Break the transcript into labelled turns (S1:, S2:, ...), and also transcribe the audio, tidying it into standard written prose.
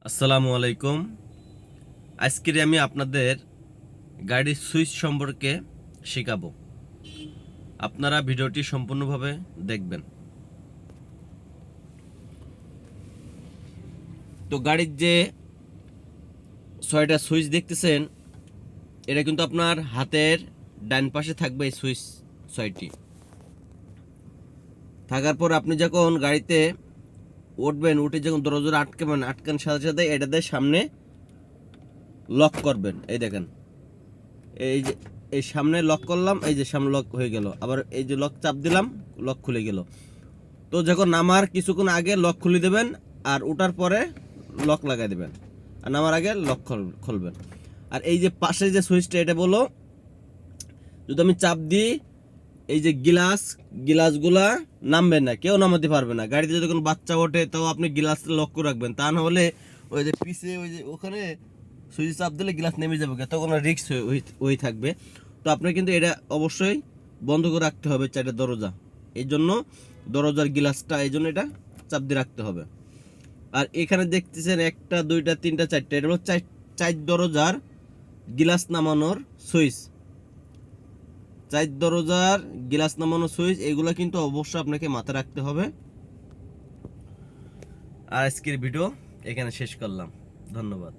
S1: আসসালামু আলাইকুম। আজকে আমি আপনাদের গাড়ির সুইচ সম্পর্কে শেখাবো। আপনারা ভিডিওটি সম্পূর্ণভাবে দেখবেন। তো গাড়ির যে 6টা সুইচ দেখতেছেন, এটা কিন্তু আপনার হাতের ডান পাশে থাকবে। এই সুইচ 6টি থাকার পর আপনি যখন গাড়িতে উঠবেন, উঠে যখন দরজা আটকাবেন, আটকানোর সাথে সাথে এটাতে সামনে লক করবেন। এই দেখেন, এই যে এই সামনে লক করলাম, এই যে সামনে লক হয়ে গেল। আবার এই যে লক চাপ দিলাম, লক খুলে গেল। তো যখন নামার কিছুক্ষণ আগে লক খুলে দেবেন, আর ওঠার পরে লক লাগাই দেবেন, আর নামার আগে লক খুলবেন। আর এই যে পাশে যে সুইচটা, এটা বলো, যদি আমি চাপ দিই, এই যে গিলাসগুলা নামবে না, কেউ নামাতে পারবে না। গাড়িতে যদি কোনো বাচ্চা ওঠে, তাও আপনি গিলাস লক করে রাখবেন। তা না হলে ওই যে পিছে ওই যে ওখানে সুইচ চাপ দিলে গিলাস নেমে যাবে, তখন রিস্ক হয়ে থাকবে। তো আপনার কিন্তু এটা অবশ্যই বন্ধ করে রাখতে হবে, চারটা দরজা। এই জন্য দরজার গিলাসটা, এই জন্য এটা চাপ দিয়ে রাখতে হবে। আর এখানে দেখতেছেন 1টা 2টা 3টা 4টা, এটা হলো চার দরজার গিলাস নামানোর সুইচ। চার দরজার গিলাস নামানো সুইচ, এগুলো কিন্তু অবশ্যই আপনাকে মাথায় রাখতে হবে। আর আজকের ভিডিও এখানে শেষ করলাম। ধন্যবাদ।